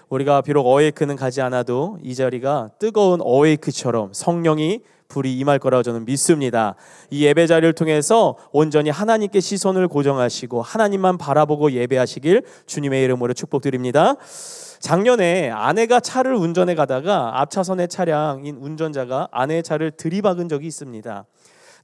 우리가 비록 어웨이크는 가지 않아도 이 자리가 뜨거운 어웨이크처럼 성령이 불이 임할 거라고 저는 믿습니다. 이 예배 자리를 통해서 온전히 하나님께 시선을 고정하시고 하나님만 바라보고 예배하시길 주님의 이름으로 축복드립니다. 작년에 아내가 차를 운전해 가다가 앞차선의 차량인 운전자가 아내의 차를 들이박은 적이 있습니다.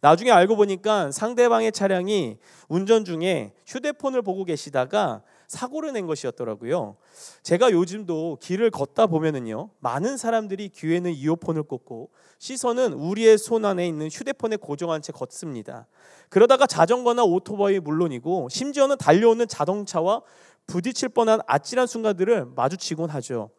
나중에 알고 보니까 상대방의 차량이 운전 중에 휴대폰을 보고 계시다가 사고를 낸 것이었더라고요. 제가 요즘도 길을 걷다 보면은요, 많은 사람들이 귀에는 이어폰을 꽂고 시선은 우리의 손 안에 있는 휴대폰에 고정한 채 걷습니다. 그러다가 자전거나 오토바이 물론이고 심지어는 달려오는 자동차와 부딪힐 뻔한 아찔한 순간들을 마주치곤 하죠.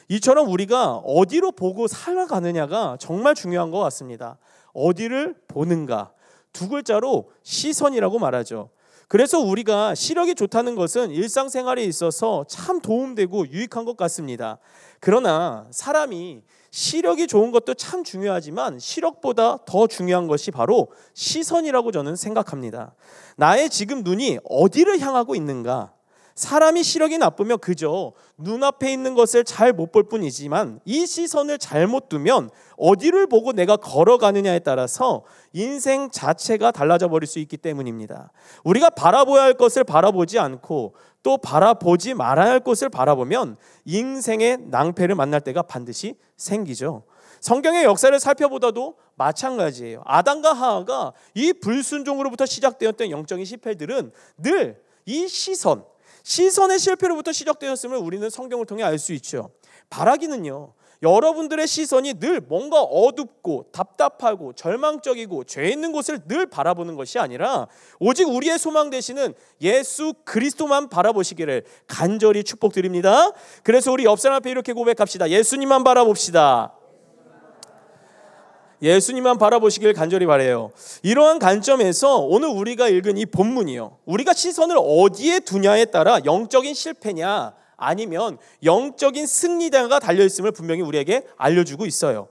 이처럼 우리가 어디로 보고 살아가느냐가 정말 중요한 것 같습니다. 어디를 보는가, 두 글자로 시선이라고 말하죠. 그래서 우리가 시력이 좋다는 것은 일상생활에 있어서 참 도움되고 유익한 것 같습니다. 그러나 사람이 시력이 좋은 것도 참 중요하지만 시력보다 더 중요한 것이 바로 시선이라고 저는 생각합니다. 나의 지금 눈이 어디를 향하고 있는가? 사람이 시력이 나쁘면 그저 눈앞에 있는 것을 잘 못 볼 뿐이지만 이 시선을 잘못 두면 어디를 보고 내가 걸어가느냐에 따라서 인생 자체가 달라져 버릴 수 있기 때문입니다. 우리가 바라봐야 할 것을 바라보지 않고 또 바라보지 말아야 할 것을 바라보면 인생의 낭패를 만날 때가 반드시 생기죠. 성경의 역사를 살펴보다도 마찬가지예요. 아담과 하와가 이 불순종으로부터 시작되었던 영적인 실패들은 늘 이 시선의 실패로부터 시작되었음을 우리는 성경을 통해 알 수 있죠. 바라기는요, 여러분들의 시선이 늘 뭔가 어둡고 답답하고 절망적이고 죄 있는 곳을 늘 바라보는 것이 아니라 오직 우리의 소망 되시는 예수 그리스도만 바라보시기를 간절히 축복드립니다. 그래서 우리 옆 사람 앞에 이렇게 고백합시다. 예수님만 바라봅시다. 예수님만 바라보시길 간절히 바라요. 이러한 관점에서 오늘 우리가 읽은 이 본문이요, 우리가 시선을 어디에 두냐에 따라 영적인 실패냐 아니면 영적인 승리자가 달려있음을 분명히 우리에게 알려주고 있어요.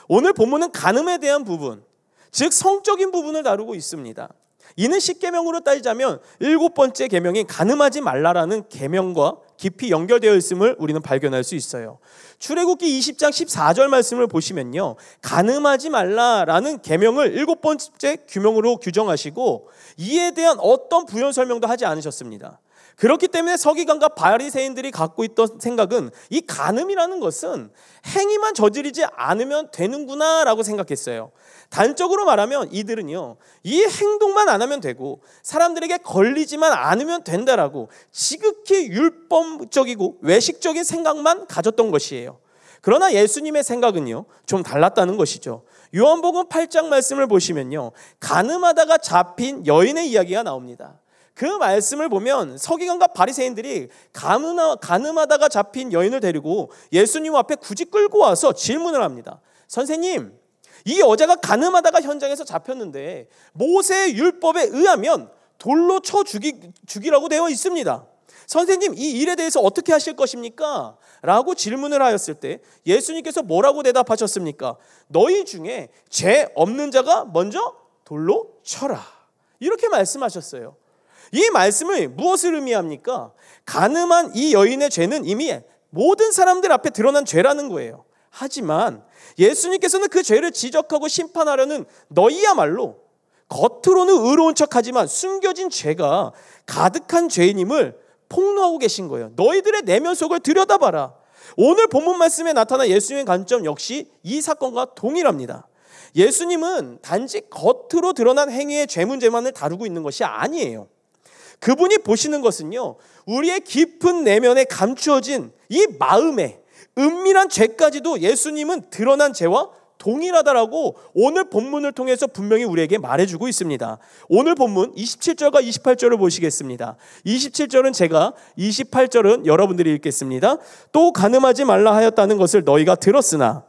오늘 본문은 간음에 대한 부분, 즉 성적인 부분을 다루고 있습니다. 이는 십계명으로 따지자면 7번째 계명인 간음하지 말라라는 계명과 깊이 연결되어 있음을 우리는 발견할 수 있어요. 출애굽기 20장 14절 말씀을 보시면요, 간음하지 말라라는 계명을 7번째 규명으로 규정하시고 이에 대한 어떤 부연 설명도 하지 않으셨습니다. 그렇기 때문에 서기관과 바리새인들이 갖고 있던 생각은 이 간음이라는 것은 행위만 저지르지 않으면 되는구나 라고 생각했어요. 단적으로 말하면 이들은요, 이 행동만 안 하면 되고 사람들에게 걸리지만 않으면 된다라고 지극히 율법적이고 외식적인 생각만 가졌던 것이에요. 그러나 예수님의 생각은요, 좀 달랐다는 것이죠. 요한복음 8장 말씀을 보시면요, 간음하다가 잡힌 여인의 이야기가 나옵니다. 그 말씀을 보면 서기관과 바리새인들이 간음하다가 잡힌 여인을 데리고 예수님 앞에 굳이 끌고 와서 질문을 합니다. 선생님, 이 여자가 간음하다가 현장에서 잡혔는데 모세의 율법에 의하면 돌로 쳐 죽이라고 되어 있습니다. 선생님, 이 일에 대해서 어떻게 하실 것입니까? 라고 질문을 하였을 때 예수님께서 뭐라고 대답하셨습니까? 너희 중에 죄 없는 자가 먼저 돌로 쳐라, 이렇게 말씀하셨어요. 이 말씀을 무엇을 의미합니까? 간음한 이 여인의 죄는 이미 모든 사람들 앞에 드러난 죄라는 거예요. 하지만 예수님께서는 그 죄를 지적하고 심판하려는 너희야말로 겉으로는 의로운 척하지만 숨겨진 죄가 가득한 죄인임을 폭로하고 계신 거예요. 너희들의 내면 속을 들여다봐라. 오늘 본문 말씀에 나타난 예수님의 관점 역시 이 사건과 동일합니다. 예수님은 단지 겉으로 드러난 행위의 죄 문제만을 다루고 있는 것이 아니에요. 그분이 보시는 것은요, 우리의 깊은 내면에 감추어진 이 마음의 은밀한 죄까지도 예수님은 드러난 죄와 동일하다라고 오늘 본문을 통해서 분명히 우리에게 말해주고 있습니다. 오늘 본문 27절과 28절을 보시겠습니다. 27절은 제가, 28절은 여러분들이 읽겠습니다. 또 간음하지 말라 하였다는 것을 너희가 들었으나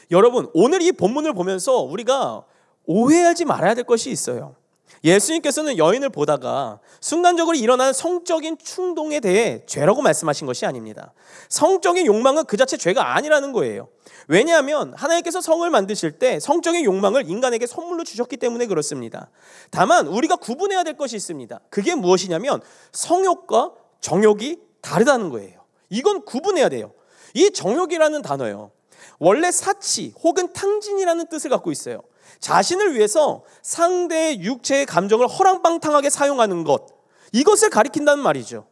여러분, 오늘 이 본문을 보면서 우리가 오해하지 말아야 될 것이 있어요. 예수님께서는 여인을 보다가 순간적으로 일어나는 성적인 충동에 대해 죄라고 말씀하신 것이 아닙니다. 성적인 욕망은 그 자체 죄가 아니라는 거예요. 왜냐하면 하나님께서 성을 만드실 때 성적인 욕망을 인간에게 선물로 주셨기 때문에 그렇습니다. 다만 우리가 구분해야 될 것이 있습니다. 그게 무엇이냐면 성욕과 정욕이 다르다는 거예요. 이건 구분해야 돼요. 이 정욕이라는 단어요, 원래 사치 혹은 탕진이라는 뜻을 갖고 있어요. 자신을 위해서 상대의 육체의 감정을 허랑방탕하게 사용하는 것, 이것을 가리킨다는 말이죠.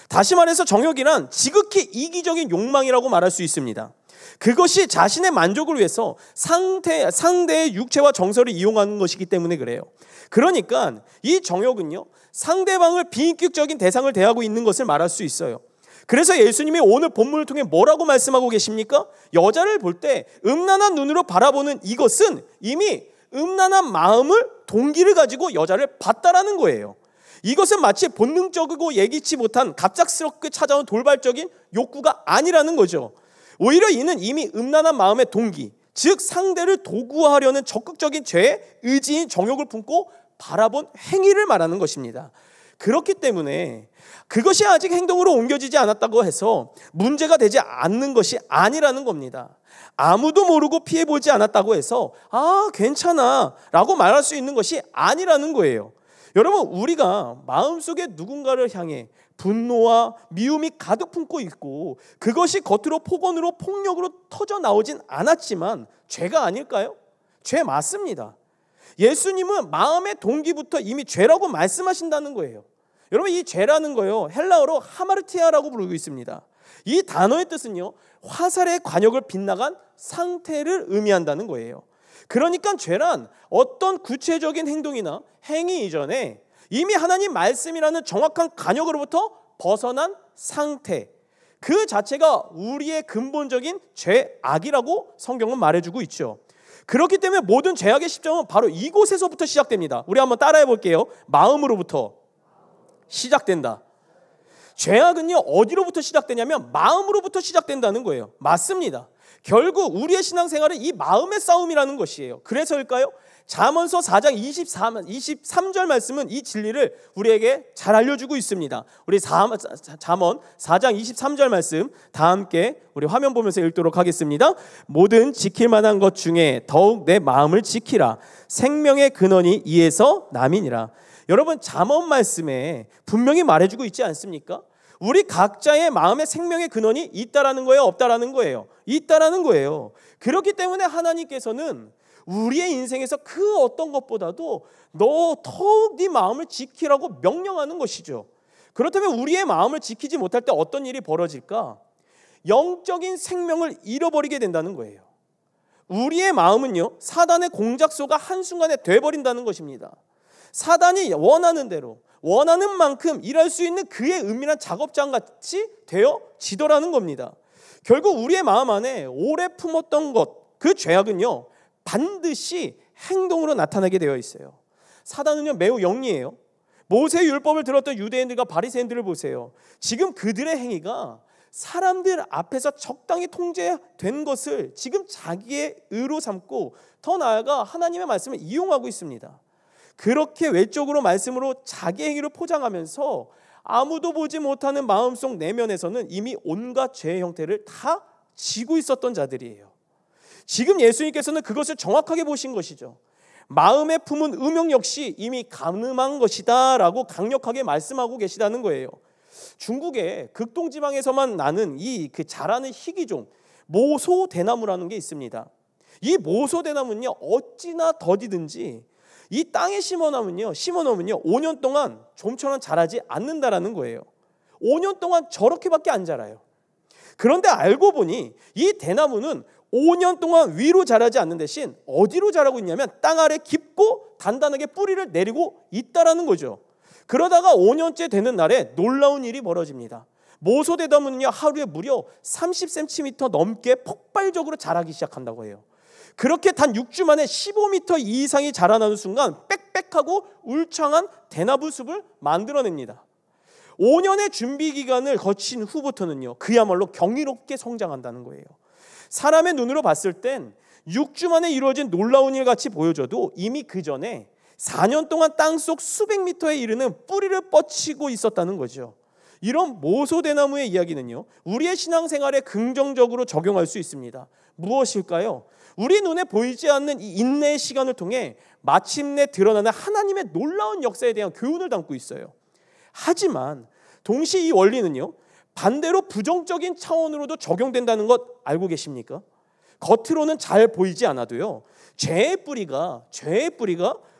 다시 말해서 정욕이란 지극히 이기적인 욕망이라고 말할 수 있습니다. 그것이 자신의 만족을 위해서 상대의 육체와 정서를 이용하는 것이기 때문에 그래요. 그러니까 이 정욕은요, 상대방을 비인격적인 대상을 대하고 있는 것을 말할 수 있어요. 그래서 예수님이 오늘 본문을 통해 뭐라고 말씀하고 계십니까? 여자를 볼 때 음란한 눈으로 바라보는 이것은 이미 음란한 마음을 동기를 가지고 여자를 봤다라는 거예요. 이것은 마치 본능적이고 예기치 못한 갑작스럽게 찾아온 돌발적인 욕구가 아니라는 거죠. 오히려 이는 이미 음란한 마음의 동기, 즉 상대를 도구화하려는 적극적인 죄의 의지인 정욕을 품고 바라본 행위를 말하는 것입니다. 그렇기 때문에 그것이 아직 행동으로 옮겨지지 않았다고 해서 문제가 되지 않는 것이 아니라는 겁니다. 아무도 모르고 피해보지 않았다고 해서 괜찮아 라고 말할 수 있는 것이 아니라는 거예요. 여러분, 우리가 마음속에 누군가를 향해 분노와 미움이 가득 품고 있고 그것이 겉으로 폭언으로 폭력으로 터져 나오진 않았지만 죄가 아닐까요? 죄 맞습니다. 예수님은 마음의 동기부터 이미 죄라고 말씀하신다는 거예요. 여러분, 이 죄라는 거요, 헬라어로 하마르티아라고 부르고 있습니다. 이 단어의 뜻은요, 화살의 관역을 빗나간 상태를 의미한다는 거예요. 그러니까 죄란 어떤 구체적인 행동이나 행위 이전에 이미 하나님 말씀이라는 정확한 관역으로부터 벗어난 상태, 그 자체가 우리의 근본적인 죄악이라고 성경은 말해주고 있죠. 그렇기 때문에 모든 죄악의 시작은 바로 이곳에서부터 시작됩니다. 우리 한번 따라해 볼게요. 마음으로부터 시작된다. 죄악은요, 어디로부터 시작되냐면 마음으로부터 시작된다는 거예요. 맞습니다. 결국 우리의 신앙생활은 이 마음의 싸움이라는 것이에요. 그래서일까요? 잠언서 4장 23절 말씀은 이 진리를 우리에게 잘 알려주고 있습니다. 우리 잠언 4장 23절 말씀 다 함께 우리 화면 보면서 읽도록 하겠습니다. 모든 지킬 만한 것 중에 더욱 내 마음을 지키라. 생명의 근원이 이에서 남이니라. 여러분, 잠언 말씀에 분명히 말해주고 있지 않습니까? 우리 각자의 마음의 생명의 근원이 있다라는 거예요, 없다라는 거예요? 있다라는 거예요. 그렇기 때문에 하나님께서는 우리의 인생에서 그 어떤 것보다도 너 더욱 네 마음을 지키라고 명령하는 것이죠. 그렇다면 우리의 마음을 지키지 못할 때 어떤 일이 벌어질까? 영적인 생명을 잃어버리게 된다는 거예요. 우리의 마음은요, 사단의 공작소가 한순간에 돼버린다는 것입니다. 사단이 원하는 대로 원하는 만큼 일할 수 있는 그의 은밀한 작업장같이 되어지더라는 겁니다. 결국 우리의 마음 안에 오래 품었던 것, 그 죄악은요, 반드시 행동으로 나타나게 되어 있어요. 사단은요, 매우 영리해요. 모세의 율법을 들었던 유대인들과 바리새인들을 보세요. 지금 그들의 행위가 사람들 앞에서 적당히 통제된 것을 지금 자기의 의로 삼고 더 나아가 하나님의 말씀을 이용하고 있습니다. 그렇게 외적으로 말씀으로 자기 행위를 포장하면서 아무도 보지 못하는 마음속 내면에서는 이미 온갖 죄의 형태를 다 지고 있었던 자들이에요. 지금 예수님께서는 그것을 정확하게 보신 것이죠. 마음에 품은 음욕 역시 이미 가늠한 것이다 라고 강력하게 말씀하고 계시다는 거예요. 중국의 극동지방에서만 나는 그 자라는 희귀종 모소대나무라는 게 있습니다. 이 모소대나무는요, 어찌나 더디든지 이 땅에 심어놓으면요 5년 동안 좀처럼 자라지 않는다라는 거예요. 5년 동안 저렇게밖에 안 자라요. 그런데 알고 보니 이 대나무는 5년 동안 위로 자라지 않는 대신 어디로 자라고 있냐면 땅 아래 깊고 단단하게 뿌리를 내리고 있다라는 거죠. 그러다가 5년째 되는 날에 놀라운 일이 벌어집니다. 모소대나무는요, 하루에 무려 30cm 넘게 폭발적으로 자라기 시작한다고 해요. 그렇게 단 6주 만에 15m 이상이 자라나는 순간 빽빽하고 울창한 대나무 숲을 만들어냅니다. 5년의 준비 기간을 거친 후부터는요, 그야말로 경이롭게 성장한다는 거예요. 사람의 눈으로 봤을 땐 6주 만에 이루어진 놀라운 일 같이 보여져도 이미 그 전에 4년 동안 땅속 수백 미터에 이르는 뿌리를 뻗치고 있었다는 거죠. 이런 모소대나무의 이야기는요, 우리의 신앙생활에 긍정적으로 적용할 수 있습니다. 무엇일까요? 우리 눈에 보이지 않는 이 인내의 시간을 통해 마침내 드러나는 하나님의 놀라운 역사에 대한 교훈을 담고 있어요. 하지만 동시에 이 원리는요, 반대로 부정적인 차원으로도 적용된다는 것 알고 계십니까? 겉으로는 잘 보이지 않아도요, 죄의 뿌리가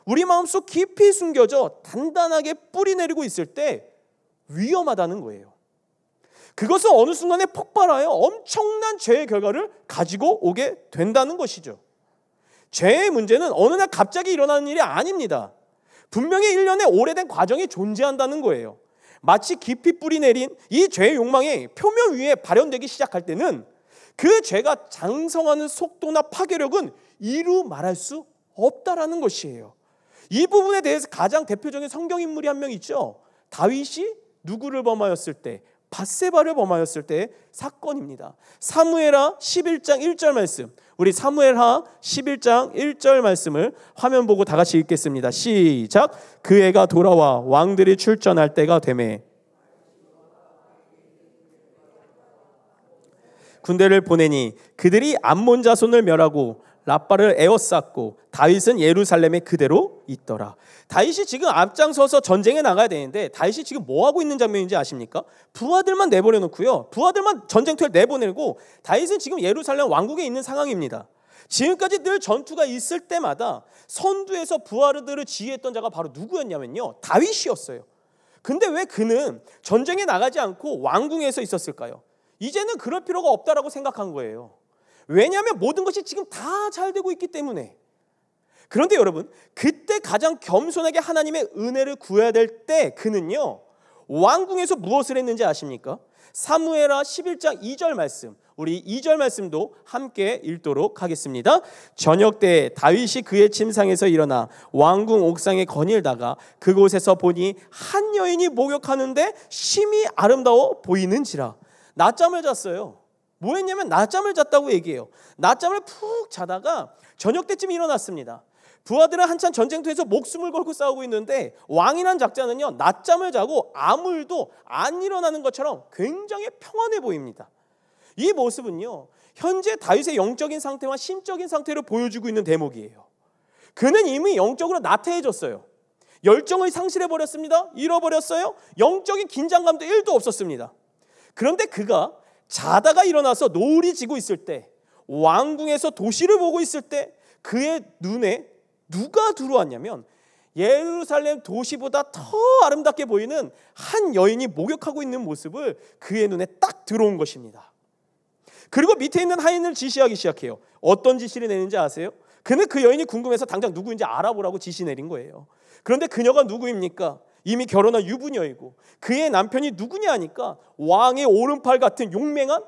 우리 마음속 깊이 숨겨져 단단하게 뿌리 내리고 있을 때 위험하다는 거예요. 그것은 어느 순간에 폭발하여 엄청난 죄의 결과를 가지고 오게 된다는 것이죠. 죄의 문제는 어느 날 갑자기 일어나는 일이 아닙니다. 분명히 일련의 오래된 과정이 존재한다는 거예요. 마치 깊이 뿌리 내린 이 죄의 욕망이 표면 위에 발현되기 시작할 때는 그 죄가 장성하는 속도나 파괴력은 이루 말할 수 없다라는 것이에요. 이 부분에 대해서 가장 대표적인 성경 인물이 한 명 있죠. 다윗이 누구를 범하였을 때? 밧세바를 범하였을 때의 사건입니다. 사무엘하 11장 1절 말씀, 우리 사무엘하 11장 1절 말씀을 화면 보고 다 같이 읽겠습니다. 시작. 그 해가 돌아와 왕들이 출전할 때가 되매 군대를 보내니 그들이 암몬 자손을 멸하고 라빠를 에워쌌고 다윗은 예루살렘에 그대로 있더라. 다윗이 지금 앞장서서 전쟁에 나가야 되는데 다윗이 지금 뭐 하고 있는 장면인지 아십니까? 부하들만 내보내 놓고요, 부하들만 전쟁터에 내보내고 다윗은 지금 예루살렘 왕국에 있는 상황입니다. 지금까지 늘 전투가 있을 때마다 선두에서 부하들을 지휘했던 자가 바로 누구였냐면요, 다윗이었어요. 근데 왜 그는 전쟁에 나가지 않고 왕궁에서 있었을까요? 이제는 그럴 필요가 없다라고 생각한 거예요. 왜냐하면 모든 것이 지금 다 잘 되고 있기 때문에. 그런데 여러분, 그때 가장 겸손하게 하나님의 은혜를 구해야 될 때 그는요, 왕궁에서 무엇을 했는지 아십니까? 사무엘하 11장 2절 말씀, 우리 2절 말씀도 함께 읽도록 하겠습니다. 저녁 때 다윗이 그의 침상에서 일어나 왕궁 옥상에 거닐다가 그곳에서 보니 한 여인이 목욕하는데 심히 아름다워 보이는지라. 낮잠을 잤어요. 뭐 했냐면 낮잠을 잤다고 얘기해요. 낮잠을 푹 자다가 저녁 때쯤 일어났습니다. 부하들은 한참 전쟁터에서 목숨을 걸고 싸우고 있는데 왕이란 작자는요, 낮잠을 자고 아무 일도 안 일어나는 것처럼 굉장히 평안해 보입니다. 이 모습은요, 현재 다윗의 영적인 상태와 심적인 상태를 보여주고 있는 대목이에요. 그는 이미 영적으로 나태해졌어요. 열정을 상실해버렸습니다. 잃어버렸어요. 영적인 긴장감도 1도 없었습니다. 그런데 그가 자다가 일어나서 노을이 지고 있을 때, 왕궁에서 도시를 보고 있을 때 그의 눈에 누가 들어왔냐면 예루살렘 도시보다 더 아름답게 보이는 한 여인이 목욕하고 있는 모습을 그의 눈에 딱 들어온 것입니다. 그리고 밑에 있는 하인을 지시하기 시작해요. 어떤 지시를 내는지 아세요? 그는 그 여인이 궁금해서 당장 누구인지 알아보라고 지시 내린 거예요. 그런데 그녀가 누구입니까? 이미 결혼한 유부녀이고 그의 남편이 누구냐 하니까 왕의 오른팔 같은 용맹한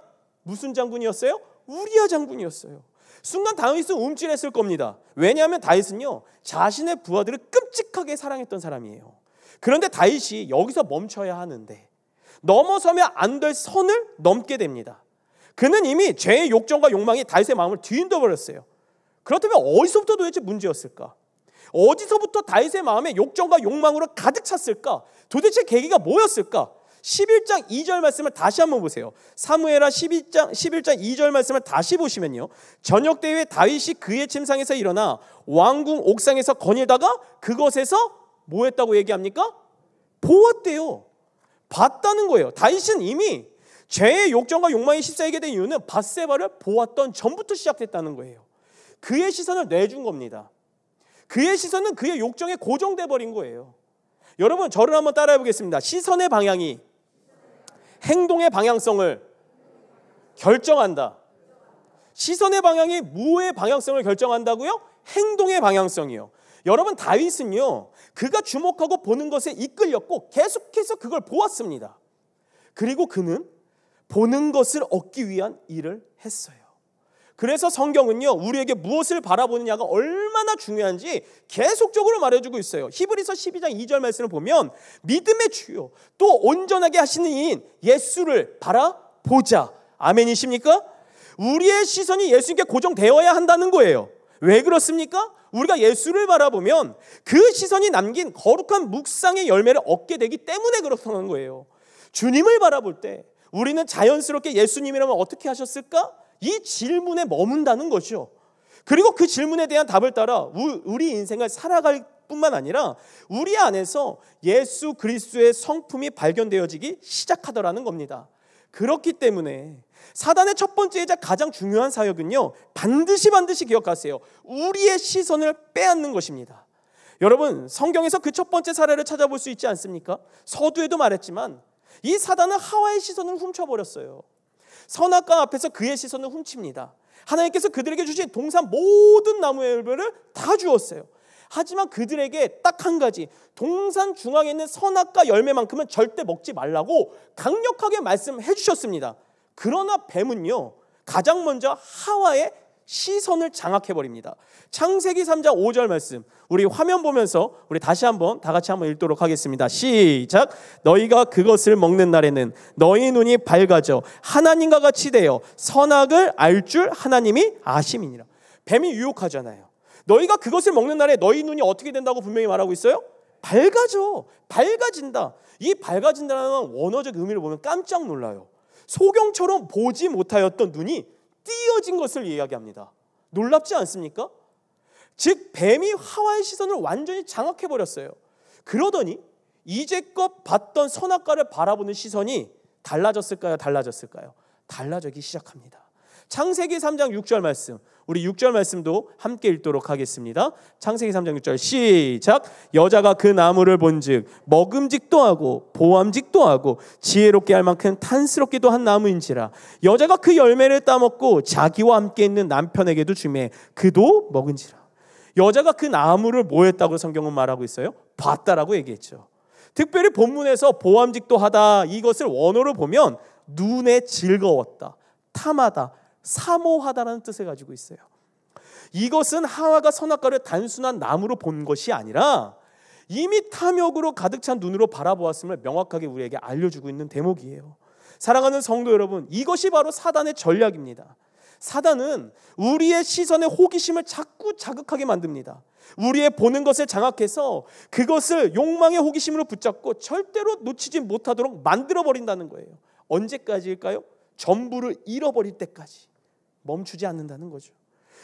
무슨 장군이었어요? 우리야 장군이었어요. 순간 다윗은 움찔했을 겁니다. 왜냐하면 다윗은요, 자신의 부하들을 끔찍하게 사랑했던 사람이에요. 그런데 다윗이 여기서 멈춰야 하는데 넘어서면 안 될 선을 넘게 됩니다. 그는 이미 죄의 욕정과 욕망이 다윗의 마음을 뒤흔들어 버렸어요. 그렇다면 어디서부터 도대체 문제였을까? 어디서부터 다윗의 마음에 욕정과 욕망으로 가득 찼을까? 도대체 계기가 뭐였을까? 11장 2절 말씀을 다시 한번 보세요. 사무엘하 11장 2절 말씀을 다시 보시면요, 저녁 때에 다윗이 그의 침상에서 일어나 왕궁 옥상에서 거닐다가 그것에서 뭐 했다고 얘기합니까? 보았대요. 봤다는 거예요. 다윗은 이미 죄의 욕정과 욕망에 휩싸이게 된 이유는 밧세바를 보았던 전부터 시작됐다는 거예요. 그의 시선을 내준 겁니다. 그의 시선은 그의 욕정에 고정돼 버린 거예요. 여러분, 저를 한번 따라해 보겠습니다. 시선의 방향이 행동의 방향성을 결정한다. 시선의 방향이 무의 방향성을 결정한다고요? 행동의 방향성이요. 여러분, 다윗은요, 그가 주목하고 보는 것에 이끌렸고 계속해서 그걸 보았습니다. 그리고 그는 보는 것을 얻기 위한 일을 했어요. 그래서 성경은요, 우리에게 무엇을 바라보느냐가 얼마나 중요한지 계속적으로 말해주고 있어요. 히브리서 12장 2절 말씀을 보면 믿음의 주요 또 온전하게 하시는 이인 예수를 바라보자. 아멘이십니까? 우리의 시선이 예수님께 고정되어야 한다는 거예요. 왜 그렇습니까? 우리가 예수를 바라보면 그 시선이 남긴 거룩한 묵상의 열매를 얻게 되기 때문에 그렇다는 거예요. 주님을 바라볼 때 우리는 자연스럽게 예수님이라면 어떻게 하셨을까? 이 질문에 머문다는 거죠. 그리고 그 질문에 대한 답을 따라 우리 인생을 살아갈 뿐만 아니라 우리 안에서 예수 그리스도의 성품이 발견되어지기 시작하더라는 겁니다. 그렇기 때문에 사단의 첫 번째이자 가장 중요한 사역은요, 반드시 기억하세요. 우리의 시선을 빼앗는 것입니다. 여러분, 성경에서 그 첫 번째 사례를 찾아볼 수 있지 않습니까? 서두에도 말했지만 이 사단은 하와의 시선을 훔쳐버렸어요. 선악과 앞에서 그의 시선을 훔칩니다. 하나님께서 그들에게 주신 동산 모든 나무의 열매를 다 주었어요. 하지만 그들에게 딱 한 가지, 동산 중앙에 있는 선악과 열매만큼은 절대 먹지 말라고 강력하게 말씀해 주셨습니다. 그러나 뱀은요, 가장 먼저 하와의 시선을 장악해버립니다. 창세기 3장 5절 말씀, 우리 화면 보면서 우리 다시 한번 다 같이 한번 읽도록 하겠습니다. 시작. 너희가 그것을 먹는 날에는 너희 눈이 밝아져 하나님과 같이 되어 선악을 알 줄 하나님이 아심이니라. 뱀이 유혹하잖아요. 너희가 그것을 먹는 날에 너희 눈이 어떻게 된다고 분명히 말하고 있어요? 밝아져. 밝아진다. 이 밝아진다는 원어적 의미를 보면 깜짝 놀라요. 소경처럼 보지 못하였던 눈이 띄어진 것을 이야기합니다. 놀랍지 않습니까? 즉 뱀이 하와의 시선을 완전히 장악해버렸어요. 그러더니 이제껏 봤던 선악과를 바라보는 시선이 달라졌을까요? 달라지기 시작합니다. 창세기 3장 6절 말씀, 우리 6절 말씀도 함께 읽도록 하겠습니다. 창세기 3장 6절 시작. 여자가 그 나무를 본즉 먹음직도 하고 보암직도 하고 지혜롭게 할 만큼 탄스럽기도 한 나무인지라. 여자가 그 열매를 따먹고 자기와 함께 있는 남편에게도 주매 그도 먹은지라. 여자가 그 나무를 뭐 했다고 성경은 말하고 있어요? 봤다라고 얘기했죠. 특별히 본문에서 보암직도 하다, 이것을 원어로 보면 눈에 즐거웠다, 탐하다, 사모하다라는 뜻을 가지고 있어요. 이것은 하와가 선악과를 단순한 나무로 본 것이 아니라 이미 탐욕으로 가득 찬 눈으로 바라보았음을 명확하게 우리에게 알려주고 있는 대목이에요. 사랑하는 성도 여러분, 이것이 바로 사단의 전략입니다. 사단은 우리의 시선의 호기심을 자꾸 자극하게 만듭니다. 우리의 보는 것을 장악해서 그것을 욕망의 호기심으로 붙잡고 절대로 놓치지 못하도록 만들어버린다는 거예요. 언제까지일까요? 전부를 잃어버릴 때까지 멈추지 않는다는 거죠.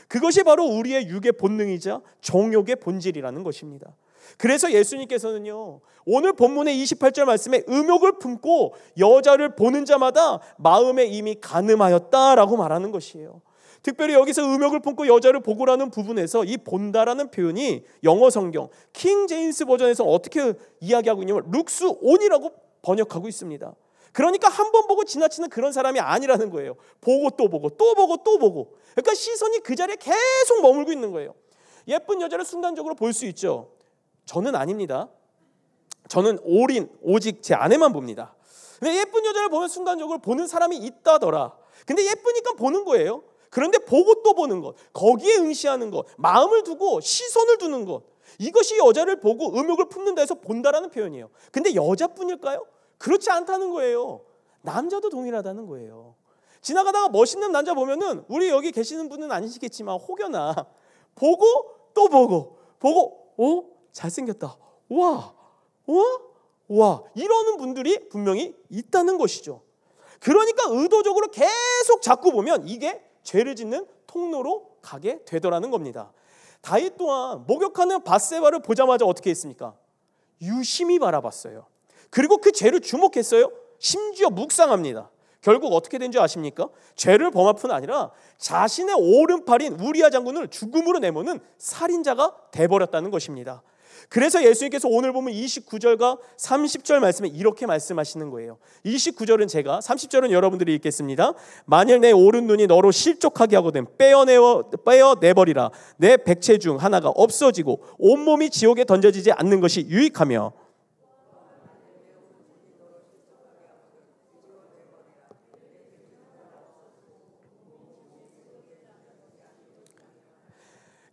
그것이 바로 우리의 육의 본능이자 정욕의 본질이라는 것입니다. 그래서 예수님께서는요, 오늘 본문의 28절 말씀에 음욕을 품고 여자를 보는 자마다 마음에 이미 간음하였다라고 말하는 것이에요. 특별히 여기서 음욕을 품고 여자를 보고라는 부분에서 이 본다라는 표현이 영어 성경 킹 제임스 버전에서 어떻게 이야기하고 있냐면 룩스 온이라고 번역하고 있습니다. 그러니까 한 번 보고 지나치는 그런 사람이 아니라는 거예요. 보고 또 보고 또 보고 또 보고. 그러니까 시선이 그 자리에 계속 머물고 있는 거예요. 예쁜 여자를 순간적으로 볼 수 있죠. 저는 아닙니다. 저는 오직 제 아내만 봅니다. 근데 예쁜 여자를 보면 순간적으로 보는 사람이 있다더라. 근데 예쁘니까 보는 거예요. 그런데 보고 또 보는 것, 거기에 응시하는 것, 마음을 두고 시선을 두는 것, 이것이 여자를 보고 음욕을 품는다 해서 본다라는 표현이에요. 근데 여자뿐일까요? 그렇지 않다는 거예요. 남자도 동일하다는 거예요. 지나가다가 멋있는 남자 보면은 우리 여기 계시는 분은 아니시겠지만 혹여나 보고 또 보고 잘생겼다. 와 이러는 분들이 분명히 있다는 것이죠. 그러니까 의도적으로 계속 자꾸 보면 이게 죄를 짓는 통로로 가게 되더라는 겁니다. 다윗 또한 목욕하는 밧세바를 보자마자 어떻게 했습니까? 유심히 바라봤어요. 그리고 그 죄를 주목했어요. 심지어 묵상합니다. 결국 어떻게 된 줄 아십니까? 죄를 범할 뿐 아니라 자신의 오른팔인 우리아 장군을 죽음으로 내모는 살인자가 돼버렸다는 것입니다. 그래서 예수님께서 오늘 보면 29절과 30절 말씀에 이렇게 말씀하시는 거예요. 29절은 제가, 30절은 여러분들이 읽겠습니다. 만일 내 오른 눈이 너로 실족하게 하거든 빼어내버리라. 내 백체 중 하나가 없어지고 온몸이 지옥에 던져지지 않는 것이 유익하며.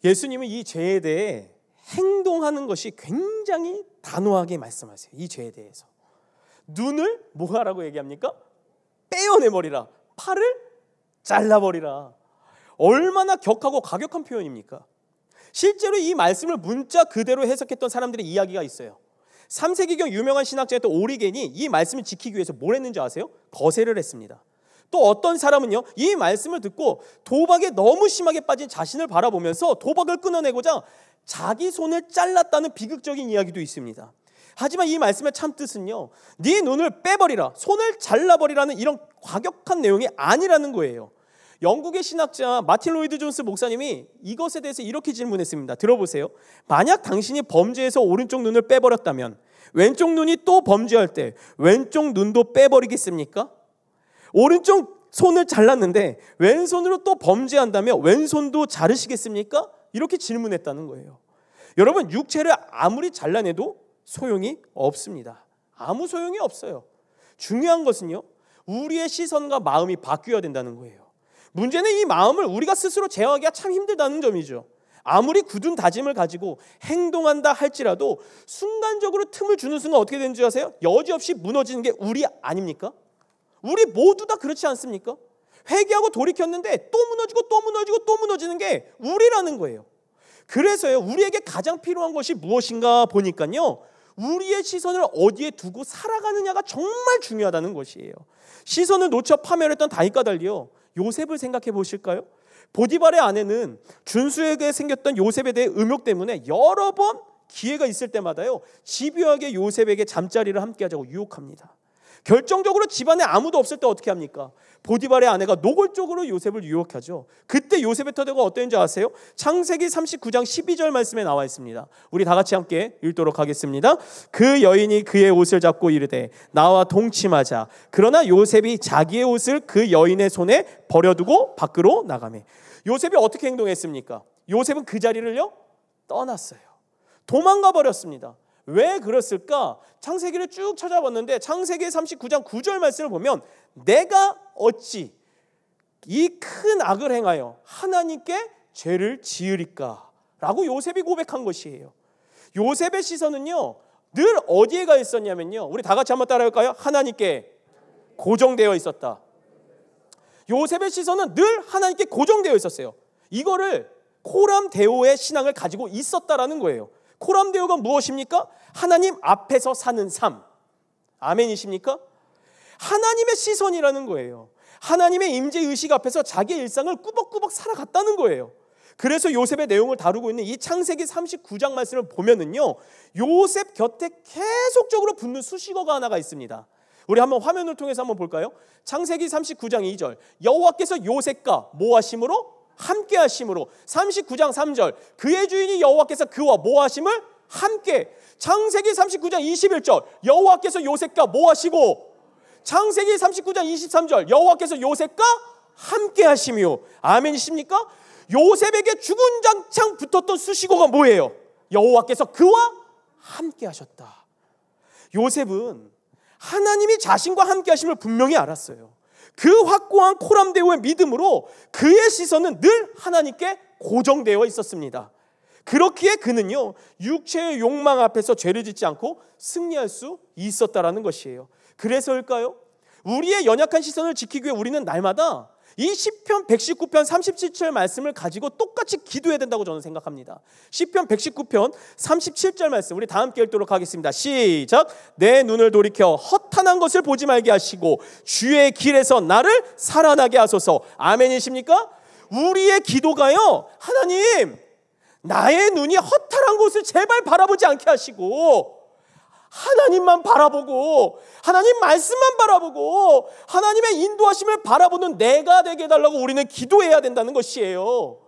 예수님은 이 죄에 대해 행동하는 것이 굉장히 단호하게 말씀하세요. 이 죄에 대해서. 눈을 뭐하라고 얘기합니까? 빼어내버리라. 팔을 잘라버리라. 얼마나 격하고 과격한 표현입니까? 실제로 이 말씀을 문자 그대로 해석했던 사람들의 이야기가 있어요. 3세기경 유명한 신학자였던 오리겐이 이 말씀을 지키기 위해서 뭘 했는지 아세요? 거세를 했습니다. 또 어떤 사람은요, 이 말씀을 듣고 도박에 너무 심하게 빠진 자신을 바라보면서 도박을 끊어내고자 자기 손을 잘랐다는 비극적인 이야기도 있습니다. 하지만 이 말씀의 참뜻은요, 네 눈을 빼버리라, 손을 잘라버리라는 이런 과격한 내용이 아니라는 거예요. 영국의 신학자 마틴 로이드 존스 목사님이 이것에 대해서 이렇게 질문했습니다. 들어보세요. 만약 당신이 범죄에서 오른쪽 눈을 빼버렸다면 왼쪽 눈이 또 범죄할 때 왼쪽 눈도 빼버리겠습니까? 오른쪽 손을 잘랐는데 왼손으로 또 범죄한다면 왼손도 자르시겠습니까? 이렇게 질문했다는 거예요. 여러분, 육체를 아무리 잘라내도 소용이 없습니다. 아무 소용이 없어요. 중요한 것은요, 우리의 시선과 마음이 바뀌어야 된다는 거예요. 문제는 이 마음을 우리가 스스로 제어하기가 참 힘들다는 점이죠. 아무리 굳은 다짐을 가지고 행동한다 할지라도 순간적으로 틈을 주는 순간 어떻게 되는지 아세요? 여지없이 무너지는 게 우리 아닙니까? 우리 모두 다 그렇지 않습니까? 회개하고 돌이켰는데 또 무너지고 또 무너지고 또 무너지는 게 우리라는 거예요. 그래서요, 우리에게 가장 필요한 것이 무엇인가 보니까요, 우리의 시선을 어디에 두고 살아가느냐가 정말 중요하다는 것이에요. 시선을 놓쳐 파멸했던 다윗과 달리요, 요셉을 생각해 보실까요? 보디발의 아내는 준수에게 생겼던 요셉에 대해 음욕 때문에 여러 번 기회가 있을 때마다요, 집요하게 요셉에게 잠자리를 함께 하자고 유혹합니다. 결정적으로 집안에 아무도 없을 때 어떻게 합니까? 보디발의 아내가 노골적으로 요셉을 유혹하죠. 그때 요셉의 태도가 어땠는지 아세요? 창세기 39장 12절 말씀에 나와 있습니다. 우리 다 같이 함께 읽도록 하겠습니다. 그 여인이 그의 옷을 잡고 이르되 나와 동침하자. 그러나 요셉이 자기의 옷을 그 여인의 손에 버려두고 밖으로 나가매. 요셉이 어떻게 행동했습니까? 요셉은 그 자리를요, 떠났어요. 도망가 버렸습니다. 왜 그랬을까? 창세기를 쭉 찾아봤는데 창세기 39장 9절 말씀을 보면 내가 어찌 이 큰 악을 행하여 하나님께 죄를 지으리까? 라고 요셉이 고백한 것이에요. 요셉의 시선은요, 늘 어디에 가 있었냐면요, 우리 다 같이 한번 따라할까요? 하나님께 고정되어 있었다. 요셉의 시선은 늘 하나님께 고정되어 있었어요. 이거를 코람데오의 신앙을 가지고 있었다라는 거예요. 코람데오가 무엇입니까? 하나님 앞에서 사는 삶. 아멘이십니까? 하나님의 시선이라는 거예요. 하나님의 임재의식 앞에서 자기의 일상을 꾸벅꾸벅 살아갔다는 거예요. 그래서 요셉의 내용을 다루고 있는 이 창세기 39장 말씀을 보면은요, 요셉 곁에 계속적으로 붙는 수식어가 하나가 있습니다. 우리 한번 화면을 통해서 한번 볼까요? 창세기 39장 2절 여호와께서 요셉과 뭐 하심으로? 함께 하심으로. 39장 3절 그의 주인이 여호와께서 그와 뭐 하심을? 함께. 창세기 39장 21절 여호와께서 요셉과 뭐 하시고? 창세기 39장 23절 여호와께서 요셉과 함께 하시며. 아멘이십니까? 요셉에게 주군장창 붙었던 수식어가 뭐예요? 여호와께서 그와 함께 하셨다. 요셉은 하나님이 자신과 함께 하심을 분명히 알았어요. 그 확고한 코람데오의 믿음으로 그의 시선은 늘 하나님께 고정되어 있었습니다. 그렇기에 그는요, 육체의 욕망 앞에서 죄를 짓지 않고 승리할 수 있었다라는 것이에요. 그래서일까요? 우리의 연약한 시선을 지키기 위해 우리는 날마다 이 시편 119편 37절 말씀을 가지고 똑같이 기도해야 된다고 저는 생각합니다. 시편 119편 37절 말씀 우리 다 함께 읽도록 하겠습니다. 시작. 내 눈을 돌이켜 허탄한 것을 보지 말게 하시고 주의 길에서 나를 살아나게 하소서. 아멘이십니까? 우리의 기도가요, 하나님 나의 눈이 허탄한 곳을 제발 바라보지 않게 하시고 하나님만 바라보고 하나님 말씀만 바라보고 하나님의 인도하심을 바라보는 내가 되게 해달라고 우리는 기도해야 된다는 것이에요.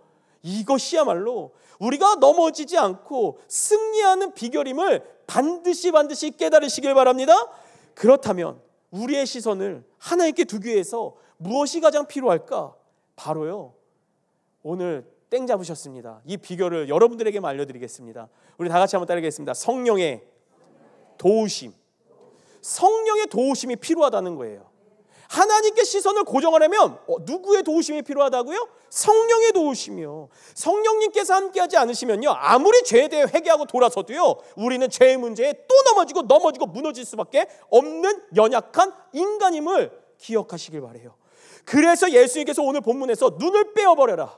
이것이야말로 우리가 넘어지지 않고 승리하는 비결임을 반드시 깨달으시길 바랍니다. 그렇다면 우리의 시선을 하나님께 두기 위해서 무엇이 가장 필요할까? 바로요, 오늘 땡 잡으셨습니다. 이 비결을 여러분들에게만 알려드리겠습니다. 우리 다 같이 한번 따르겠습니다. 성령의 도우심. 성령의 도우심이 필요하다는 거예요. 하나님께 시선을 고정하려면 누구의 도우심이 필요하다고요? 성령의 도우심이요. 성령님께서 함께하지 않으시면요, 아무리 죄에 대해 회개하고 돌아서도요, 우리는 죄의 문제에 또 넘어지고 무너질 수밖에 없는 연약한 인간임을 기억하시길 바라요. 그래서 예수님께서 오늘 본문에서 눈을 빼어버려라,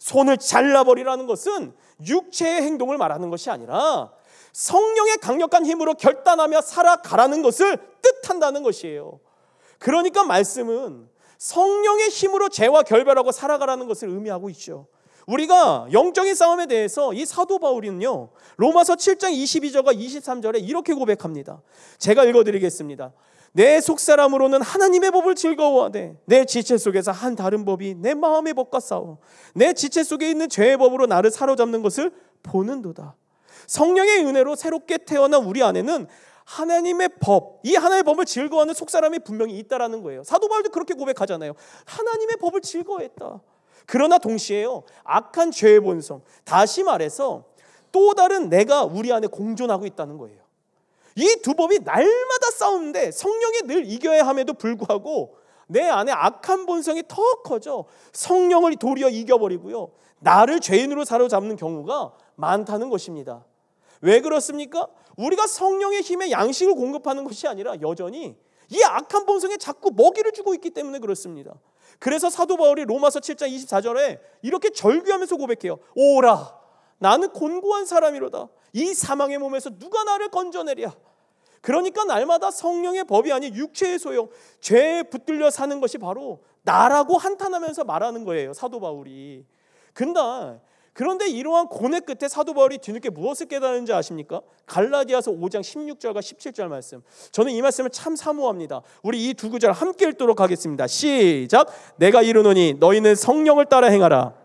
손을 잘라버리라는 것은 육체의 행동을 말하는 것이 아니라 성령의 강력한 힘으로 결단하며 살아가라는 것을 뜻한다는 것이에요. 그러니까 말씀은 성령의 힘으로 죄와 결별하고 살아가라는 것을 의미하고 있죠. 우리가 영적인 싸움에 대해서 이 사도 바울은요, 로마서 7장 22절과 23절에 이렇게 고백합니다. 제가 읽어드리겠습니다. 내 속사람으로는 하나님의 법을 즐거워하되 내 지체 속에서 한 다른 법이 내 마음의 법과 싸워 내 지체 속에 있는 죄의 법으로 나를 사로잡는 것을 보는도다. 성령의 은혜로 새롭게 태어난 우리 안에는 하나님의 법, 이 하나님의 법을 즐거워하는 속사람이 분명히 있다라는 거예요. 사도 바울도 그렇게 고백하잖아요. 하나님의 법을 즐거워했다. 그러나 동시에요, 악한 죄의 본성, 다시 말해서 또 다른 내가 우리 안에 공존하고 있다는 거예요. 이 두 법이 날마다 싸우는데 성령이 늘 이겨야 함에도 불구하고 내 안에 악한 본성이 더 커져 성령을 도리어 이겨버리고요, 나를 죄인으로 사로잡는 경우가 많다는 것입니다. 왜 그렇습니까? 우리가 성령의 힘에 양식을 공급하는 것이 아니라 여전히 이 악한 본성에 자꾸 먹이를 주고 있기 때문에 그렇습니다. 그래서 사도 바울이 로마서 7장 24절에 이렇게 절규하면서 고백해요. 오라, 나는 곤고한 사람이로다. 이 사망의 몸에서 누가 나를 건져내랴. 그러니까 날마다 성령의 법이 아닌 육체의 소용, 죄에 붙들려 사는 것이 바로 나라고 한탄하면서 말하는 거예요, 사도 바울이. 그런데 이러한 고뇌 끝에 사도 바울이 뒤늦게 무엇을 깨달은지 아십니까? 갈라디아서 5장 16절과 17절 말씀. 저는 이 말씀을 참 사모합니다. 우리 이 두 구절 함께 읽도록 하겠습니다. 시작. 내가 이르노니 너희는 성령을 따라 행하라.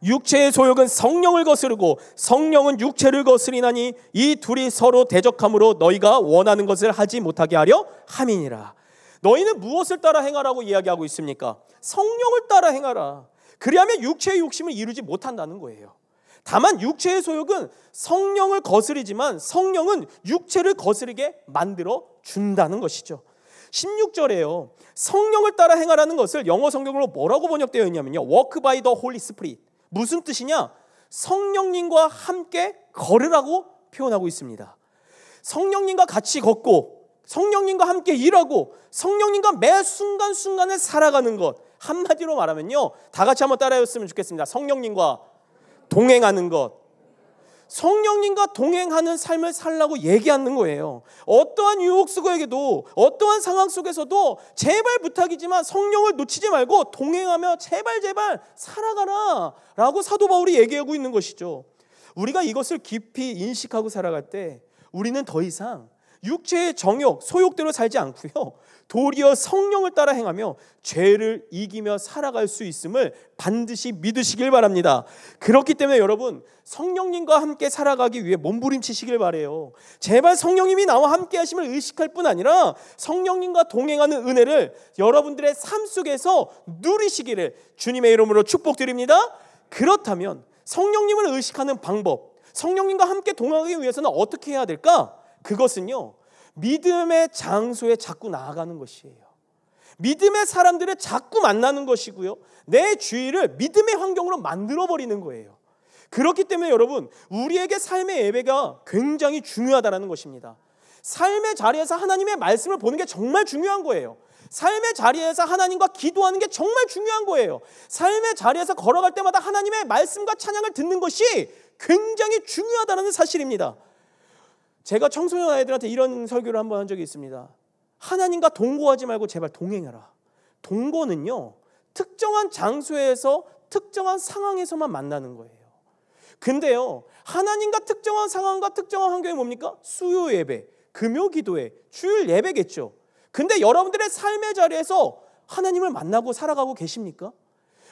육체의 소욕은 성령을 거스르고 성령은 육체를 거스리나니 이 둘이 서로 대적함으로 너희가 원하는 것을 하지 못하게 하려 함이니라. 너희는 무엇을 따라 행하라고 이야기하고 있습니까? 성령을 따라 행하라. 그리하면 육체의 욕심을 이루지 못한다는 거예요. 다만 육체의 소욕은 성령을 거스리지만 성령은 육체를 거스르게 만들어 준다는 것이죠. 16절에요, 성령을 따라 행하라는 것을 영어 성경으로 뭐라고 번역되어 있냐면요, Walk by the Holy Spirit. 무슨 뜻이냐? 성령님과 함께 걸으라고 표현하고 있습니다. 성령님과 같이 걷고 성령님과 함께 일하고 성령님과 매 순간순간을 살아가는 것, 한마디로 말하면요, 다 같이 한번 따라했으면 좋겠습니다. 성령님과 동행하는 것. 성령님과 동행하는 삶을 살라고 얘기하는 거예요. 어떠한 유혹 속에도, 어떠한 상황 속에서도 제발 부탁이지만 성령을 놓치지 말고 동행하며 제발 살아가라 라고 사도 바울이 얘기하고 있는 것이죠. 우리가 이것을 깊이 인식하고 살아갈 때 우리는 더 이상 육체의 정욕, 소욕대로 살지 않고요, 도리어 성령을 따라 행하며 죄를 이기며 살아갈 수 있음을 반드시 믿으시길 바랍니다. 그렇기 때문에 여러분, 성령님과 함께 살아가기 위해 몸부림치시길 바래요. 제발 성령님이 나와 함께 하심을 의식할 뿐 아니라 성령님과 동행하는 은혜를 여러분들의 삶 속에서 누리시기를 주님의 이름으로 축복드립니다. 그렇다면 성령님을 의식하는 방법, 성령님과 함께 동행하기 위해서는 어떻게 해야 될까? 그것은요, 믿음의 장소에 자꾸 나아가는 것이에요. 믿음의 사람들을 자꾸 만나는 것이고요, 내 주위를 믿음의 환경으로 만들어버리는 거예요. 그렇기 때문에 여러분, 우리에게 삶의 예배가 굉장히 중요하다는 것입니다. 삶의 자리에서 하나님의 말씀을 보는 게 정말 중요한 거예요. 삶의 자리에서 하나님과 기도하는 게 정말 중요한 거예요. 삶의 자리에서 걸어갈 때마다 하나님의 말씀과 찬양을 듣는 것이 굉장히 중요하다는 사실입니다. 제가 청소년 아이들한테 이런 설교를 한번 한 적이 있습니다. 하나님과 동거하지 말고 제발 동행해라. 동거는요, 특정한 장소에서 특정한 상황에서만 만나는 거예요. 근데요, 하나님과 특정한 상황과 특정한 환경이 뭡니까? 수요 예배, 금요 기도회, 주일 예배겠죠. 근데 여러분들의 삶의 자리에서 하나님을 만나고 살아가고 계십니까?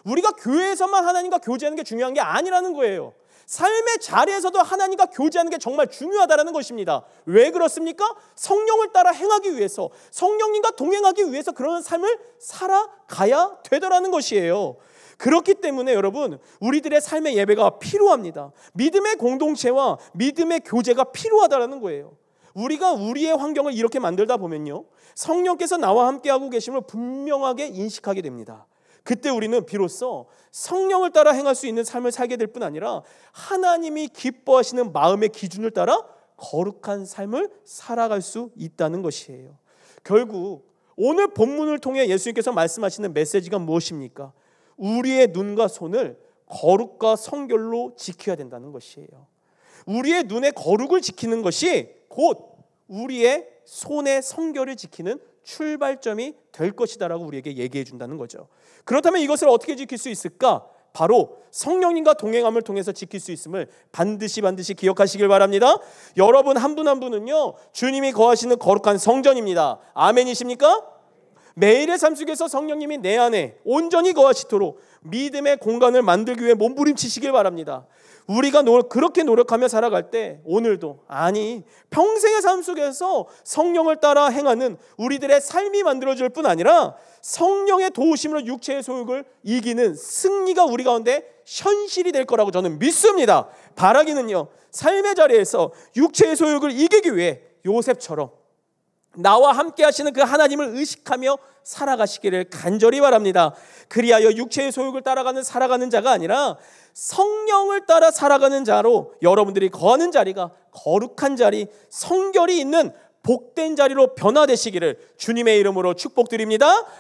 우리가 교회에서만 하나님과 교제하는 게 중요한 게 아니라는 거예요. 삶의 자리에서도 하나님과 교제하는 게 정말 중요하다는 것입니다. 왜 그렇습니까? 성령을 따라 행하기 위해서, 성령님과 동행하기 위해서 그런 삶을 살아가야 되더라는 것이에요. 그렇기 때문에 여러분, 우리들의 삶의 예배가 필요합니다. 믿음의 공동체와 믿음의 교제가 필요하다는 거예요. 우리가 우리의 환경을 이렇게 만들다 보면요, 성령께서 나와 함께하고 계심을 분명하게 인식하게 됩니다. 그때 우리는 비로소 성령을 따라 행할 수 있는 삶을 살게 될 뿐 아니라 하나님이 기뻐하시는 마음의 기준을 따라 거룩한 삶을 살아갈 수 있다는 것이에요. 결국 오늘 본문을 통해 예수님께서 말씀하시는 메시지가 무엇입니까? 우리의 눈과 손을 거룩과 성결로 지켜야 된다는 것이에요. 우리의 눈의 거룩을 지키는 것이 곧 우리의 손의 성결을 지키는 출발점이 될 것이다라고 우리에게 얘기해 준다는 거죠. 그렇다면 이것을 어떻게 지킬 수 있을까? 바로 성령님과 동행함을 통해서 지킬 수 있음을 반드시 기억하시길 바랍니다. 여러분 한 분 한 분은요, 주님이 거하시는 거룩한 성전입니다. 아멘이십니까? 매일의 삶 속에서 성령님이 내 안에 온전히 거하시도록 믿음의 공간을 만들기 위해 몸부림치시길 바랍니다. 우리가 그렇게 노력하며 살아갈 때 오늘도, 아니 평생의 삶 속에서 성령을 따라 행하는 우리들의 삶이 만들어질 뿐 아니라 성령의 도우심으로 육체의 소욕을 이기는 승리가 우리 가운데 현실이 될 거라고 저는 믿습니다. 바라기는요, 삶의 자리에서 육체의 소욕을 이기기 위해 요셉처럼 나와 함께 하시는 그 하나님을 의식하며 살아가시기를 간절히 바랍니다. 그리하여 육체의 소욕을 따라가는 살아가는 자가 아니라 성령을 따라 살아가는 자로 여러분들이 거하는 자리가 거룩한 자리, 성결이 있는 복된 자리로 변화되시기를 주님의 이름으로 축복드립니다.